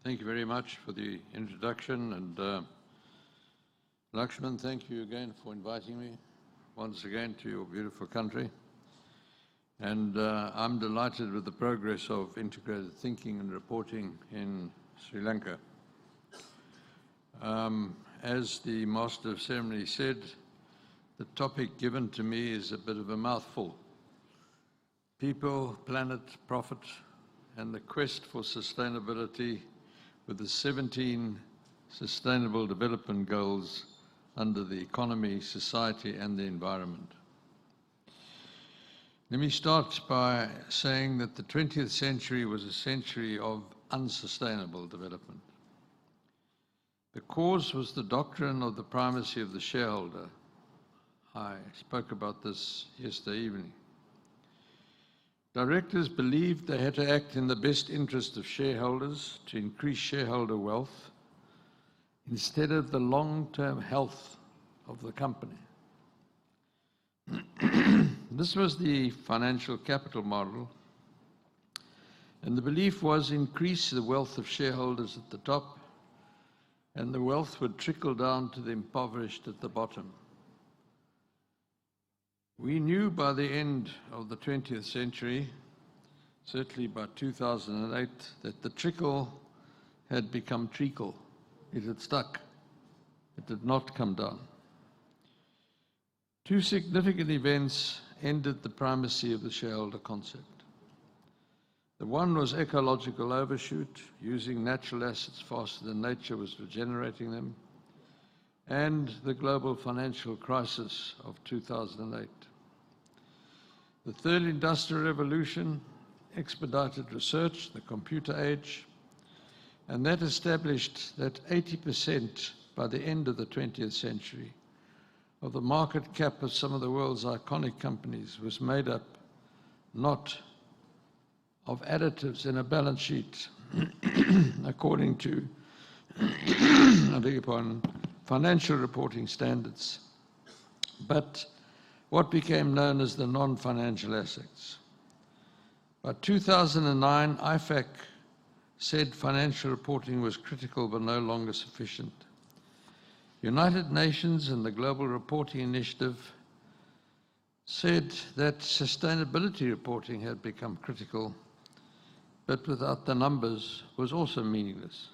Thank you very much for the introduction, and Lakshman, thank you again for inviting me once again to your beautiful country. And I'm delighted with the progress of integrated thinking and reporting in Sri Lanka. As the Master of Ceremony said, the topic given to me is a bit of a mouthful. People, planet, profit, and the quest for sustainability with the 17 Sustainable Development Goals under the economy, society, and the environment. Let me start by saying that the 20th century was a century of unsustainable development. The cause was the doctrine of the primacy of the shareholder. I spoke about this yesterday evening. Directors believed they had to act in the best interest of shareholders to increase shareholder wealth instead of the long-term health of the company. This was the financial capital model, and the belief was increase the wealth of shareholders at the top, and the wealth would trickle down to the impoverished at the bottom. We knew by the end of the 20th century, certainly by 2008, that the trickle had become treacle. It had stuck. It did not come down. Two significant events ended the primacy of the shareholder concept. The one was ecological overshoot, using natural assets faster than nature was regenerating them, and the global financial crisis of 2008. The third industrial revolution expedited research, the computer age, and that established that 80% by the end of the 20th century of the market cap of some of the world's iconic companies was made up not of additives in a balance sheet, according to I beg your pardon, financial reporting standards, but what became known as the non-financial assets. By 2009, IFAC said financial reporting was critical but no longer sufficient. United Nations and the Global Reporting Initiative said that sustainability reporting had become critical, but without the numbers was also meaningless.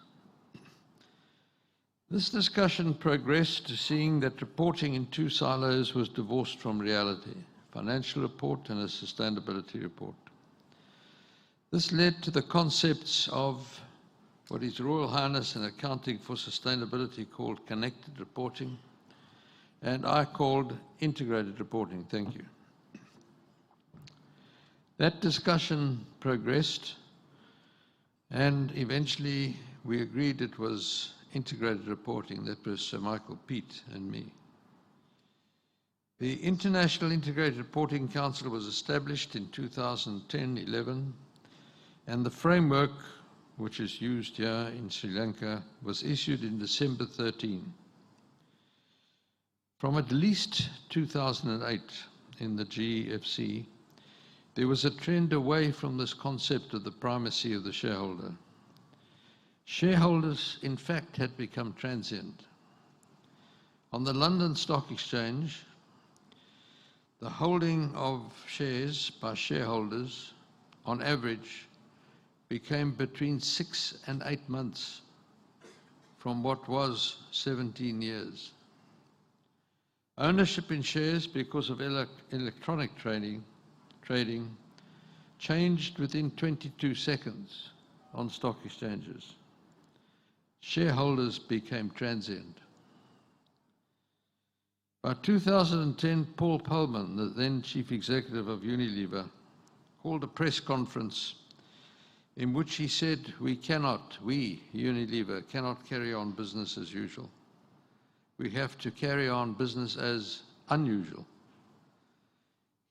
This discussion progressed to seeing that reporting in two silos was divorced from reality, a financial report and a sustainability report. This led to the concepts of what His Royal Highness in Accounting for Sustainability called connected reporting, and I called integrated reporting. Thank you. That discussion progressed, and eventually we agreed it was integrated reporting. That was Sir Michael Peet and me. The International Integrated Reporting Council was established in 2010-11, and the framework, which is used here in Sri Lanka, was issued in December 13. From at least 2008 in the GFC, there was a trend away from this concept of the primacy of the shareholder. Shareholders, in fact, had become transient. On the London Stock Exchange, the holding of shares by shareholders, on average, became between 6 and 8 months from what was 17 years. Ownership in shares, because of electronic trading, changed within 22 seconds on stock exchanges. Shareholders became transient. By 2010, Paul Pullman, the then chief executive of Unilever, called a press conference in which he said, we, Unilever, cannot carry on business as usual. We have to carry on business as unusual.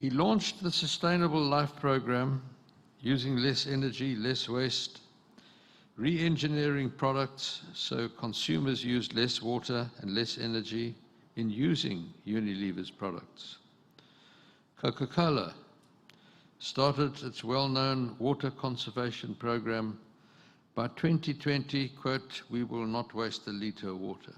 He launched the Sustainable Life Program, using less energy, less waste, re-engineering products so consumers used less water and less energy in using Unilever's products. Coca-Cola started its well-known water conservation program By 2020, quote, we will not waste a litre of water.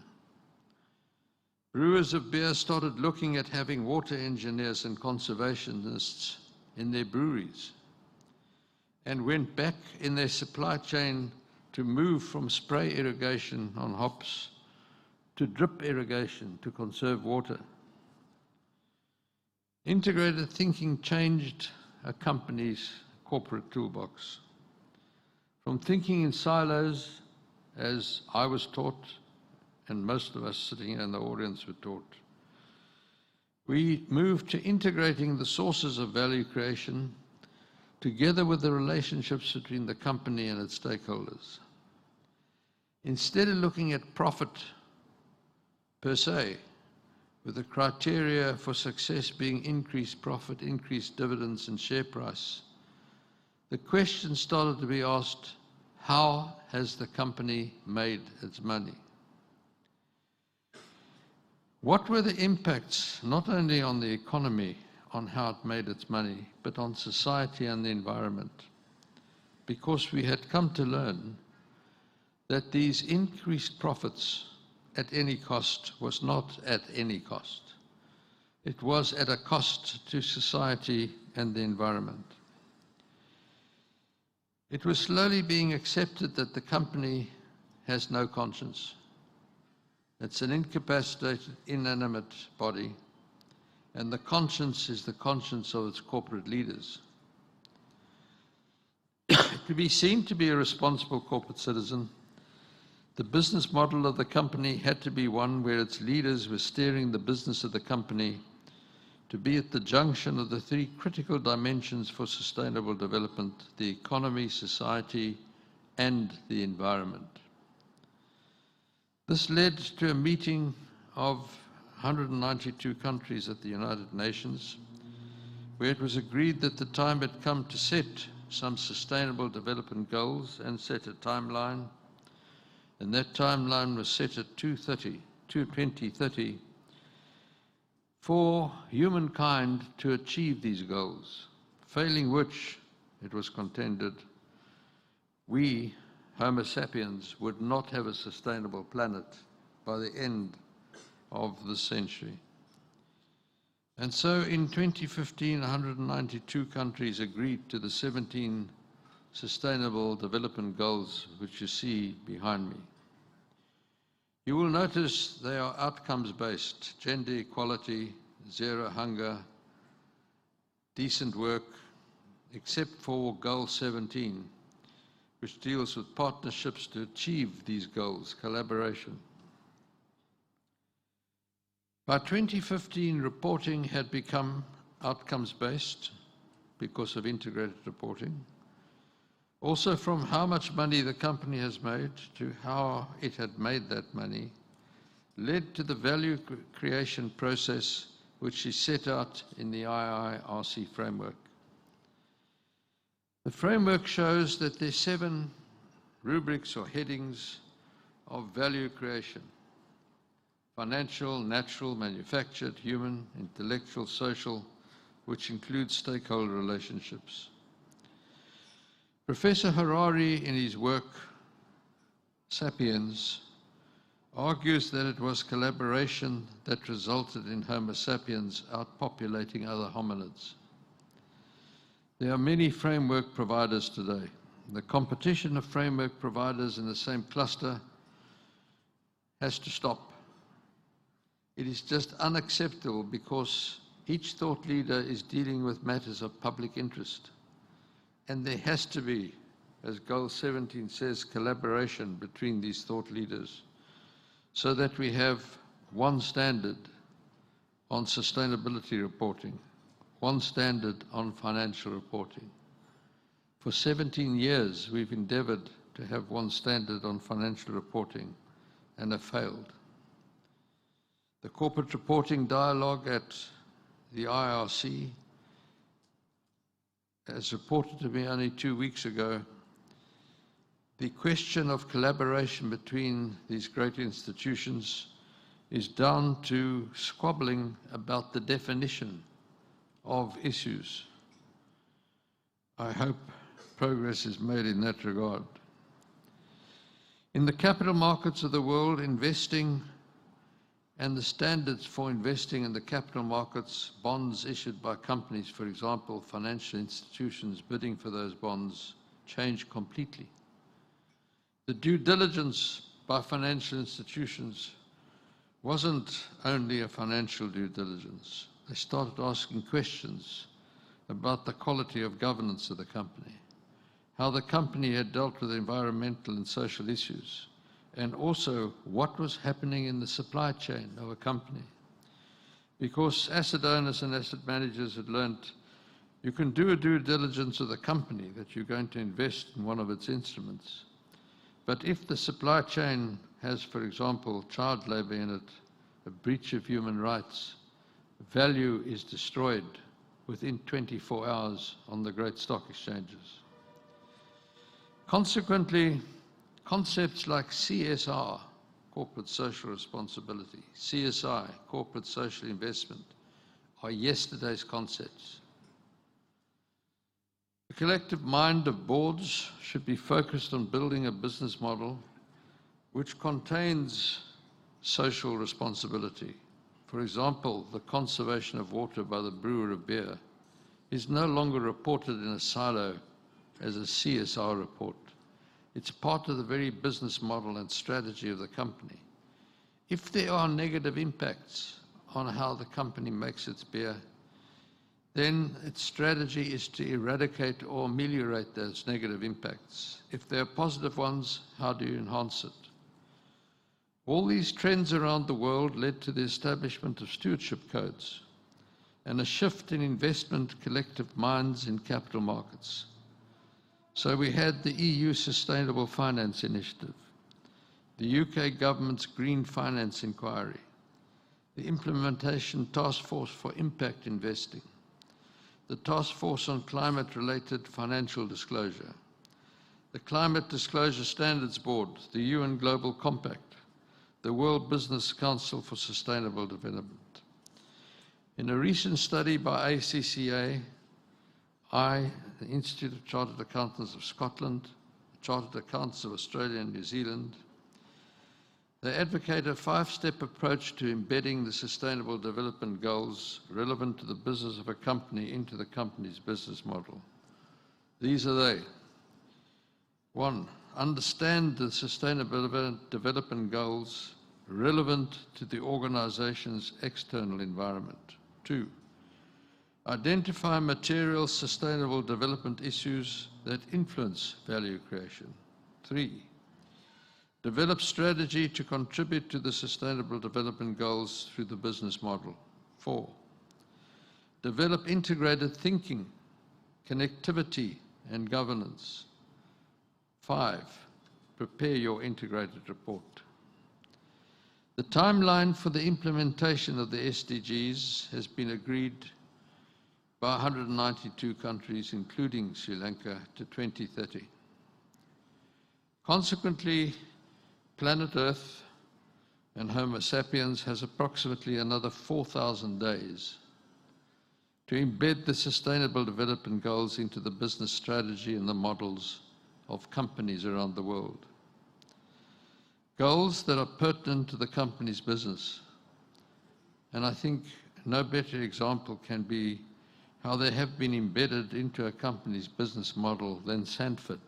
Brewers of beer started looking at having water engineers and conservationists in their breweries and went back in their supply chain to move from spray irrigation on hops to drip irrigation to conserve water. Integrated thinking changed a company's corporate toolbox. From thinking in silos, as I was taught, and most of us sitting here in the audience were taught, we moved to integrating the sources of value creation together with the relationships between the company and its stakeholders. Instead of looking at profit per se, with the criteria for success being increased profit, increased dividends and share price, the question started to be asked, how has the company made its money? What were the impacts, not only on the economy, on how it made its money, but on society and the environment? Because we had come to learn that these increased profits at any cost was not at any cost. It was at a cost to society and the environment. It was slowly being accepted that the company has no conscience. It's an incapacitated, inanimate body, and the conscience is the conscience of its corporate leaders. To be seen to be a responsible corporate citizen, the business model of the company had to be one where its leaders were steering the business of the company to be at the junction of the three critical dimensions for sustainable development: the economy, society, and the environment. This led to a meeting of 192 countries at the United Nations, where it was agreed that the time had come to set some sustainable development goals and set a timeline. And that timeline was set at 2030 for humankind to achieve these goals, failing which, it was contended, we, Homo sapiens, would not have a sustainable planet by the end of the century. And so in 2015, 192 countries agreed to the 17 Sustainable Development Goals, which you see behind me. You will notice they are outcomes-based: gender equality, zero hunger, decent work, except for Goal 17, which deals with partnerships to achieve these goals, collaboration. By 2015, reporting had become outcomes-based because of integrated reporting. Also, from how much money the company has made to how it had made that money led to the value creation process which is set out in the IIRC framework. The framework shows that there are 7 rubrics or headings of value creation: financial, natural, manufactured, human, intellectual, social, which includes stakeholder relationships. Professor Harari, in his work, Sapiens, argues that it was collaboration that resulted in Homo sapiens outpopulating other hominids. There are many framework providers today. The competition of framework providers in the same cluster has to stop. It is just unacceptable because each thought leader is dealing with matters of public interest. And there has to be, as Goal 17 says, collaboration between these thought leaders so that we have one standard on sustainability reporting, one standard on financial reporting. For 17 years, we've endeavored to have one standard on financial reporting and have failed. The corporate reporting dialogue at the IRC, as reported to me only 2 weeks ago, the question of collaboration between these great institutions is down to squabbling about the definition of issues. I hope progress is made in that regard. In the capital markets of the world, investing and the standards for investing in the capital markets, bonds issued by companies, for example, financial institutions bidding for those bonds, changed completely. The due diligence by financial institutions wasn't only a financial due diligence. They started asking questions about the quality of governance of the company, how the company had dealt with environmental and social issues, and also what was happening in the supply chain of a company. Because asset owners and asset managers had learned you can do a due diligence of the company that you're going to invest in one of its instruments. But if the supply chain has, for example, child labor in it, a breach of human rights, value is destroyed within 24 hours on the great stock exchanges. Consequently, concepts like CSR, corporate social responsibility, CSI, corporate social investment, are yesterday's concepts. The collective mind of boards should be focused on building a business model which contains social responsibility. For example, the conservation of water by the brewer of beer is no longer reported in a silo as a CSR report. It's part of the very business model and strategy of the company. If there are negative impacts on how the company makes its beer, then its strategy is to eradicate or ameliorate those negative impacts. If there are positive ones, how do you enhance it? All these trends around the world led to the establishment of stewardship codes and a shift in investment collective minds in capital markets. So we had the EU Sustainable Finance Initiative, the UK government's Green Finance Inquiry, the Implementation Task Force for Impact Investing, the Task Force on Climate-Related Financial Disclosure, the Climate Disclosure Standards Board, the UN Global Compact, the World Business Council for Sustainable Development. In a recent study by ACCA, the Institute of Chartered Accountants of Scotland, the Chartered Accountants of Australia and New Zealand, they advocate a 5-step approach to embedding the Sustainable Development Goals relevant to the business of a company into the company's business model. These are they. 1, understand the Sustainable Development Goals relevant to the organization's external environment. 2, identify material sustainable development issues that influence value creation. 3, develop strategy to contribute to the Sustainable Development Goals through the business model. 4, develop integrated thinking, connectivity, and governance. 5, prepare your integrated report. The timeline for the implementation of the SDGs has been agreed by 192 countries, including Sri Lanka, to 2030. Consequently, planet Earth and Homo sapiens has approximately another 4,000 days to embed the Sustainable Development Goals into the business strategy and the models of companies around the world. Goals that are pertinent to the company's business. And I think no better example can be how they have been embedded into a company's business model than Sanford,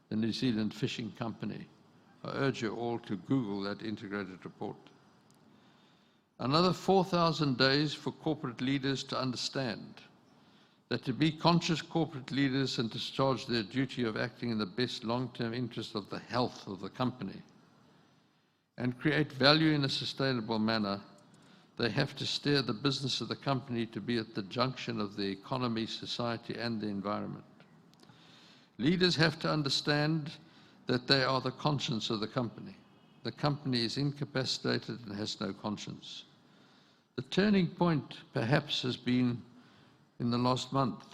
the New Zealand fishing company. I urge you all to Google that integrated report. Another 4,000 days for corporate leaders to understand that to be conscious corporate leaders and discharge their duty of acting in the best long-term interest of the health of the company and create value in a sustainable manner, they have to steer the business of the company to be at the junction of the economy, society, and the environment. Leaders have to understand that they are the conscience of the company. The company is incapacitated and has no conscience. The turning point, perhaps, has been in the last month,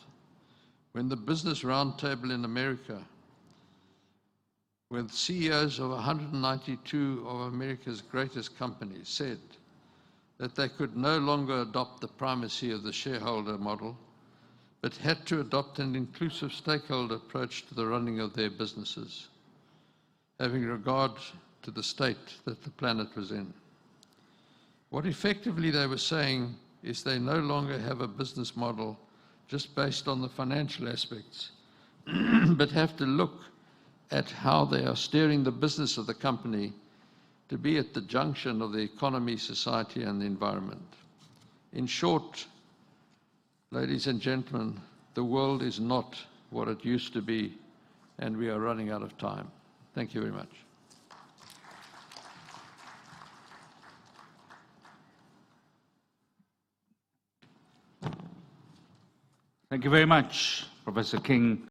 when the Business Roundtable in America, with CEOs of 192 of America's greatest companies, said that they could no longer adopt the primacy of the shareholder model, but had to adopt an inclusive stakeholder approach to the running of their businesses. having regard to the state that the planet was in. What effectively they were saying is they no longer have a business model just based on the financial aspects, but have to look at how they are steering the business of the company to be at the junction of the economy, society, and the environment. In short, ladies and gentlemen, the world is not what it used to be, and we are running out of time. Thank you very much. Thank you very much, Professor King.